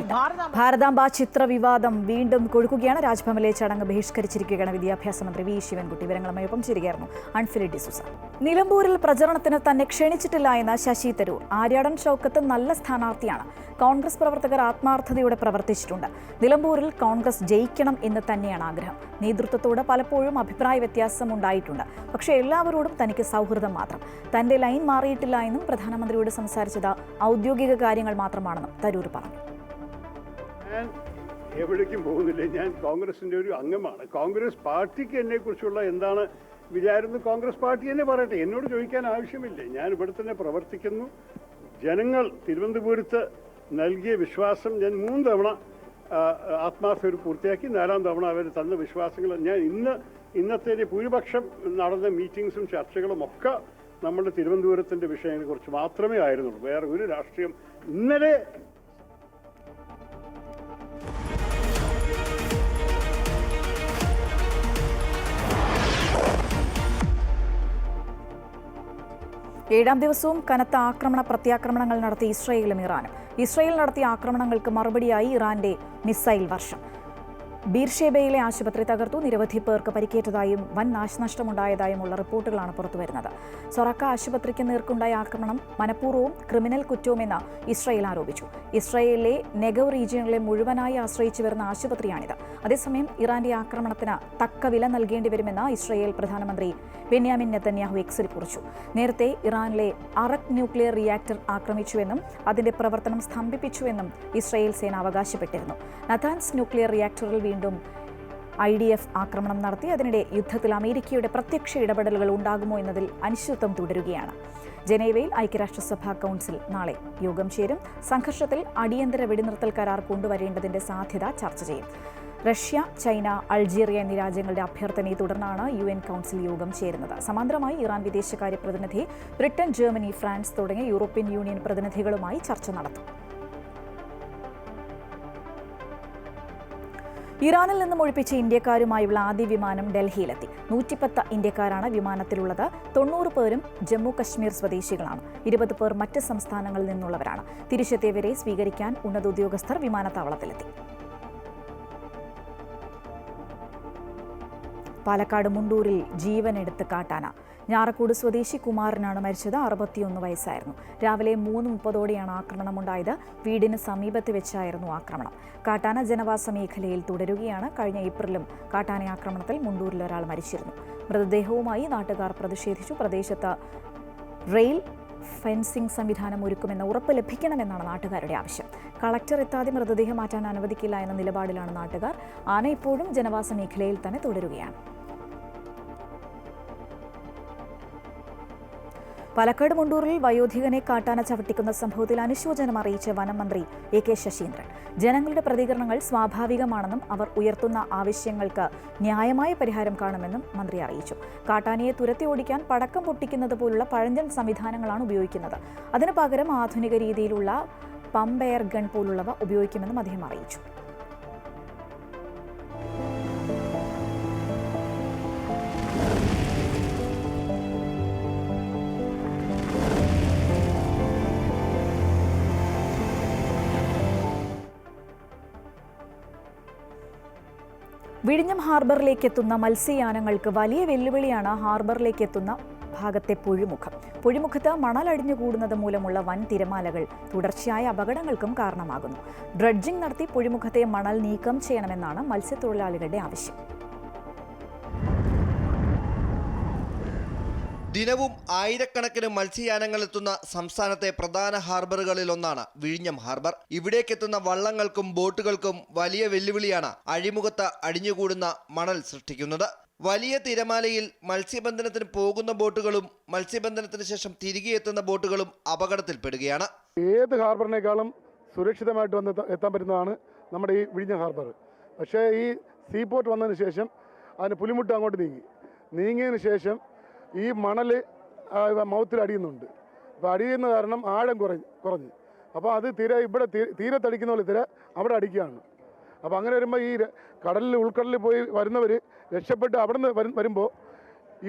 S1: ഭാരതാംബ ചിത്ര വിവാദം വീണ്ടും കൊഴുക്കുകയാണ്. രാജ്ഭവനിലെ ചടങ്ങ് ബഹിഷ്കരിച്ചിരിക്കുകയാണ് വിദ്യാഭ്യാസ മന്ത്രി വി ശിവൻകുട്ടി. വിവരങ്ങളുമായി ഒപ്പം ചേരുകയായിരുന്നു അൺഫിലി ഡിസൂസ. നിലമ്പൂരിൽ പ്രചരണത്തിന് തന്നെ ക്ഷണിച്ചിട്ടില്ല എന്ന ശശി തരൂർ. ആര്യാടൻ ഷൗക്കത്ത് നല്ല സ്ഥാനാർത്ഥിയാണ്. കോൺഗ്രസ് പ്രവർത്തകർ ആത്മാർത്ഥതയോടെ പ്രവർത്തിച്ചിട്ടുണ്ട്. നിലമ്പൂരിൽ കോൺഗ്രസ് ജയിക്കണം എന്ന് തന്നെയാണ് ആഗ്രഹം. നേതൃത്വത്തോട് പലപ്പോഴും അഭിപ്രായ വ്യത്യാസം ഉണ്ടായിട്ടുണ്ട്. പക്ഷേ എല്ലാവരോടും തനിക്ക് സൗഹൃദം മാത്രം. തന്റെ ലൈൻ മാറിയിട്ടില്ല എന്നും പ്രധാനമന്ത്രിയോട് സംസാരിച്ചത് ഔദ്യോഗിക കാര്യങ്ങൾ മാത്രമാണെന്നും തരൂർ പറഞ്ഞു.
S13: ഞാൻ എവിടേക്കും പോകുന്നില്ല. ഞാൻ കോൺഗ്രസിന്റെ ഒരു അംഗമാണ്. കോൺഗ്രസ് പാർട്ടിക്ക് എന്നെ കുറിച്ചുള്ള എന്താണ് വിചാരം കോൺഗ്രസ് പാർട്ടി തന്നെ പറയട്ടെ. എന്നോട് ചോദിക്കാൻ ആവശ്യമില്ല. ഞാൻ ഇവിടെ തന്നെ പ്രവർത്തിക്കുന്നു. ജനങ്ങൾ തിരുവനന്തപുരത്ത് നൽകിയ വിശ്വാസം ഞാൻ 3 തവണ ആത്മാർത്ഥത പൂർത്തിയാക്കി. 4ാം തവണ അവർ തന്ന വിശ്വാസങ്ങൾ ഞാൻ ഇന്നത്തെ ഭൂരിപക്ഷം നടന്ന മീറ്റിംഗ്സും ചർച്ചകളും ഒക്കെ നമ്മുടെ തിരുവനന്തപുരത്തിന്റെ വിഷയങ്ങളെക്കുറിച്ച് മാത്രമേ ആയിരുന്നുള്ളൂ. വേറെ ഒരു രാഷ്ട്രീയം ഇന്നലെ
S1: ഏഴാം ദിവസവും കനത്ത പ്രത്യാക്രമണങ്ങൾ നടത്തി ഇസ്രയേലും ഇറാനും. ഇസ്രയേൽ നടത്തിയ ആക്രമണങ്ങൾക്ക് മറുപടിയായി ഇറാന്റെ മിസൈൽ വർഷം. ബീർഷേബയിലെ ആശുപത്രി തകർത്തു. നിരവധി പേർക്ക് പരിക്കേറ്റതായും വൻ നാശനഷ്ടമുണ്ടായതായുമുള്ള റിപ്പോർട്ടുകളാണ് പുറത്തുവരുന്നത്. സൊറക്ക ആശുപത്രിക്ക് നേർക്കുണ്ടായ ആക്രമണം മനഃപൂർവ്വവും ക്രിമിനൽ കുറ്റവുമെന്ന് ഇസ്രയേൽ ആരോപിച്ചു. ഇസ്രയേലിലെ നെഗവ് റീജിയനിലെ മുഴുവനായി ആശ്രയിച്ചു വരുന്ന ആശുപത്രിയാണിത്. അതേസമയം ഇറാന്റെ ആക്രമണത്തിന് തക്ക വില നൽകേണ്ടി വരുമെന്ന് ഇസ്രയേൽ പ്രധാനമന്ത്രി ബെന്യാമിൻ നെതന്യാഹു എക്സിൽ കുറിച്ചു. നേരത്തെ ഇറാനിലെ അറക് ന്യൂക്ലിയർ റിയാക്ടർ ആക്രമിച്ചുവെന്നും അതിന്റെ പ്രവർത്തനം സ്തംഭിപ്പിച്ചുവെന്നും ഇസ്രയേൽ സേന അവകാശപ്പെട്ടിരുന്നു. നതാൻസ് ന്യൂക്ലിയർ റിയാക്ടറിൽ വീണ്ടും IDF ആക്രമണം നടത്തി. അതിനിടെ യുദ്ധത്തിൽ അമേരിക്കയുടെ പ്രത്യക്ഷ ഇടപെടലുകൾ ഉണ്ടാകുമോ എന്നതിൽ അനിശ്ചിതത്വം തുടരുകയാണ്. ജനീവയിൽ ഐക്യരാഷ്ട്രസഭാ കൗൺസിൽ നാളെ യോഗം ചേരും. സംഘർഷത്തിൽ അടിയന്തര വെടിനിർത്തൽ കരാർ കൊണ്ടുവരേണ്ടതിന്റെ സാധ്യത ചർച്ച ചെയ്യും. റഷ്യ, ചൈന, അൾജീരിയ എന്നീ രാജ്യങ്ങളുടെ അഭ്യർത്ഥനയെ തുടർന്നാണ് UN കൗൺസിൽ യോഗം ചേരുന്നത്. സമാന്തരമായി ഇറാൻ വിദേശകാര്യ പ്രതിനിധി ബ്രിട്ടൻ, ജർമ്മനി, ഫ്രാൻസ് തുടങ്ങിയ യൂറോപ്യൻ യൂണിയൻ പ്രതിനിധികളുമായി ചർച്ച നടത്തും. ഇറാനിൽ നിന്നും ഒഴിപ്പിച്ച ഇന്ത്യക്കാരുമായുള്ള ആദ്യ വിമാനം ഡൽഹിയിലെത്തി. 110 ഇന്ത്യക്കാരാണ് വിമാനത്തിലുള്ളത്. 90 പേരും ജമ്മു കശ്മീർ സ്വദേശികളാണ്. 20 പേർ മറ്റ് സംസ്ഥാനങ്ങളിൽ നിന്നുള്ളവരാണ്. തിരിച്ചെത്തിയവരെ സ്വീകരിക്കാൻ ഉന്നത ഉദ്യോഗസ്ഥർ വിമാനത്താവളത്തിലെത്തി. പാലക്കാട് മുണ്ടൂരിൽ ജീവനെടുത്ത് കാട്ടാന. ഞാറക്കൂട് സ്വദേശി കുമാരനാണ് മരിച്ചത്. 61 വയസ്സായിരുന്നു. രാവിലെ 3:30ഓടെയാണ് ആക്രമണമുണ്ടായത്. വീടിന് സമീപത്ത് വെച്ചായിരുന്നു ആക്രമണം. കാട്ടാന ജനവാസ മേഖലയിൽ തുടരുകയാണ്. കഴിഞ്ഞ ഏപ്രിലും കാട്ടാന ആക്രമണത്തിൽ മുണ്ടൂരിൽ ഒരാൾ മരിച്ചിരുന്നു. മൃതദേഹവുമായി നാട്ടുകാർ പ്രതിഷേധിച്ചു. പ്രദേശത്ത് റെയിൽ ഫെൻസിംഗ് സംവിധാനം ഒരുക്കുമെന്ന ഉറപ്പ് ലഭിക്കണമെന്നാണ് നാട്ടുകാരുടെ ആവശ്യം. കളക്ടർ എത്താതെ മൃതദേഹം മാറ്റാൻ അനുവദിക്കില്ല എന്ന നിലപാടിലാണ് നാട്ടുകാർ. ആന ഇപ്പോഴും ജനവാസ മേഖലയിൽ തന്നെ തുടരുകയാണ്. പാലക്കാട് മുണ്ടൂരിൽ വയോധികനെ കാട്ടാന ചവിട്ടിക്കുന്ന സംഭവത്തിൽ അനുശോചനം അറിയിച്ച വനം മന്ത്രി AK ശശീന്ദ്രൻ. ജനങ്ങളുടെ പ്രതികരണങ്ങൾ സ്വാഭാവികമാണെന്നും അവർ ഉയർത്തുന്ന ആവശ്യങ്ങൾക്ക് ന്യായമായ പരിഹാരം കാണുമെന്നും മന്ത്രി അറിയിച്ചു. കാട്ടാനയെ തുരത്തി ഓടിക്കാൻ പടക്കം പൊട്ടിക്കുന്നത് പോലുള്ള പഴഞ്ചൻ സംവിധാനങ്ങളാണ് ഉപയോഗിക്കുന്നത്. അതിനു പകരം ആധുനിക രീതിയിലുള്ള പമ്പ് എയർ ഗൺ പോലുള്ളവ ഉപയോഗിക്കുമെന്നും അദ്ദേഹം അറിയിച്ചു. വിഴിഞ്ഞം ഹാർബറിലേക്ക് എത്തുന്ന മത്സ്യയാനങ്ങൾക്ക് വലിയ വെല്ലുവിളിയാണ് ഹാർബറിലേക്ക് എത്തുന്ന ഭാഗത്തെ പുഴിമുഖം. പുഴിമുഖത്ത് മണൽ അടിഞ്ഞുകൂടുന്നത് മൂലമുള്ള വൻ തിരമാലകൾ തുടർച്ചയായ അപകടങ്ങൾക്കും കാരണമാകുന്നു. ഡ്രഡ്ജിംഗ് നടത്തി പുഴിമുഖത്തെ മണൽ നീക്കം ചെയ്യണമെന്നാണ് മത്സ്യത്തൊഴിലാളികളുടെ ആവശ്യം.
S14: ദിനവും ആയിരക്കണക്കിന് മത്സ്യയാനങ്ങൾ എത്തുന്ന സംസ്ഥാനത്തെ പ്രധാന ഹാർബറുകളിലൊന്നാണ് വിഴിഞ്ഞം ഹാർബർ. ഇവിടേക്കെത്തുന്ന വള്ളങ്ങൾക്കും ബോട്ടുകൾക്കും വലിയ വെല്ലുവിളിയാണ് അഴിമുഖത്ത് അടിഞ്ഞുകൂടുന്ന മണൽ സൃഷ്ടിക്കുന്നത്. വലിയ തിരമാലയിൽ മത്സ്യബന്ധനത്തിന് പോകുന്ന ബോട്ടുകളും മത്സ്യബന്ധനത്തിന് ശേഷം തിരികെ എത്തുന്ന ബോട്ടുകളും അപകടത്തിൽപ്പെടുകയാണ്.
S12: ഏത് ഹാർബറിനേക്കാളും സുരക്ഷിതമായിട്ട് വന്ന് എത്താൻ പറ്റുന്നതാണ് നമ്മുടെ ഈ വിഴിഞ്ഞം ഹാർബർ. പക്ഷേ ഈ സീപോർട്ട് വന്നതിന് ശേഷം അതിന് പുലിമുട്ട് അങ്ങോട്ട് നീങ്ങിയതിന് ശേഷം ഈ മണൽ മൗത്തിൽ അടിയുന്നുണ്ട്. അപ്പോൾ അടിയുന്ന കാരണം ആഴം കുറഞ്ഞ് അപ്പോൾ അത് ഇവിടെ തീരത്തടിക്കുന്ന പോലെ തിര അവിടെ അടിക്കുകയാണ്. അപ്പോൾ അങ്ങനെ വരുമ്പോൾ ഈ ഉൾക്കടലിൽ പോയി വരുന്നവർ രക്ഷപ്പെട്ട് അവിടെ നിന്ന് വരുമ്പോൾ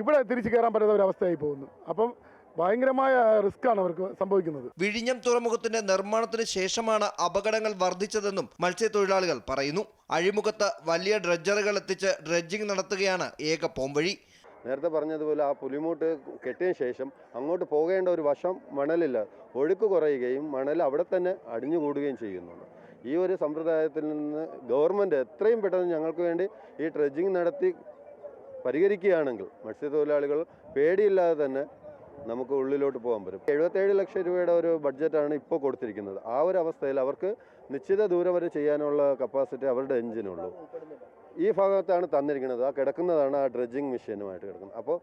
S12: ഇവിടെ തിരിച്ചു കയറാൻ പറ്റാത്ത ഒരു അവസ്ഥയായി പോകുന്നു. അപ്പം ഭയങ്കരമായ റിസ്ക്കാണ് അവർക്ക് സംഭവിക്കുന്നത്.
S14: വിഴിഞ്ഞം തുറമുഖത്തിന്റെ നിർമ്മാണത്തിന് ശേഷമാണ് അപകടങ്ങൾ വർദ്ധിച്ചതെന്നും മത്സ്യത്തൊഴിലാളികൾ പറയുന്നു. അഴിമുഖത്ത് വലിയ ഡ്രഡ്ജറുകൾ എത്തിച്ച് ഡ്രഡ്ജിംഗ് നടത്തുകയാണ് ഏക പോംവഴി.
S15: നേരത്തെ പറഞ്ഞതുപോലെ ആ പുലിമുട്ട് കെട്ടിയതിന് ശേഷം അങ്ങോട്ട് പോകേണ്ട ഒരു വശം മണലില്ല, ഒഴുക്ക് കുറയുകയും മണൽ അവിടെ തന്നെ അടിഞ്ഞുകൂടുകയും ചെയ്യുന്നുണ്ട്. ഈ ഒരു സമ്പ്രദായത്തിൽ നിന്ന് ഗവൺമെൻറ് എത്രയും പെട്ടെന്ന് ഞങ്ങൾക്ക് വേണ്ടി ഈ ഡ്രഡ്ജിംഗ് നടത്തി പരിഹരിക്കുകയാണെങ്കിൽ മത്സ്യത്തൊഴിലാളികൾ പേടിയില്ലാതെ തന്നെ നമുക്ക് ഉള്ളിലോട്ട് പോകാൻ പറ്റും. 77 ലക്ഷം രൂപയുടെ ഒരു ബഡ്ജറ്റാണ് ഇപ്പോൾ കൊടുത്തിരിക്കുന്നത്. ആ ഒരു അവസ്ഥയിൽ അവർക്ക് നിശ്ചിത ദൂരം വരെ ചെയ്യാനുള്ള കപ്പാസിറ്റി അവരുടെ എഞ്ചിനുള്ളൂ. ഈ ഭാഗത്താണ് തന്നിരിക്കുന്നത്. ആ കിടക്കുന്നതാണ് ആ ഡ്രഡ്ജിങ് മെഷീനുമായിട്ട് കിടക്കുന്നത്. അപ്പോൾ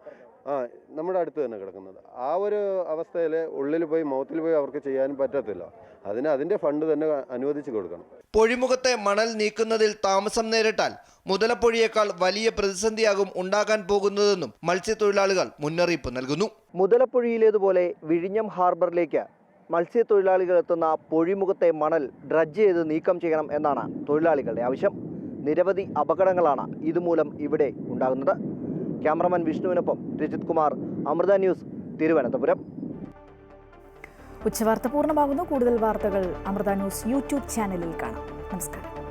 S15: നമ്മുടെ അടുത്ത് തന്നെ കിടക്കുന്നത്. ആ ഒരു അവസ്ഥയിൽ ഉള്ളിൽ പോയി മൗത്തിൽ പോയി അവർക്ക് ചെയ്യാൻ പറ്റത്തില്ല. അതിൻ്റെ ഫണ്ട് തന്നെ അനുവദിച്ച് കൊടുക്കണം.
S14: പൊഴിമുഖത്തെ മണൽ നീക്കുന്നതിൽ താമസം നേരിട്ടാൽ മുതലപ്പൊഴിയേക്കാൾ വലിയ പ്രതിസന്ധിയാകും ഉണ്ടാകാൻ പോകുന്നതെന്നും മത്സ്യത്തൊഴിലാളികൾ മുന്നറിയിപ്പ് നൽകുന്നു. മുതലപ്പൊഴിയിലേതുപോലെ വിഴിഞ്ഞം ഹാർബറിലേക്ക് മത്സ്യത്തൊഴിലാളികൾ എത്തുന്ന പൊഴിമുഖത്തെ മണൽ ഡ്രഡ്ജ് ചെയ്ത് നീക്കം ചെയ്യണം എന്നാണ് തൊഴിലാളികളുടെ ആവശ്യം. നിരവധി അപകടങ്ങളാണ് ഇതുമൂലം ഇവിടെ ഉണ്ടാകുന്നത്. ക്യാമറമാൻ വിഷ്ണുവിനൊപ്പം രജിത് കുമാർ, അമൃത ന്യൂസ്, തിരുവനന്തപുരം.
S1: ഉച്ചവാർത്ത പൂർണ്ണമാകുന്നു. കൂടുതൽ വാർത്തകൾ അമൃത ന്യൂസ് യൂട്യൂബ് ചാനലിൽ കാണാം. നമസ്കാരം.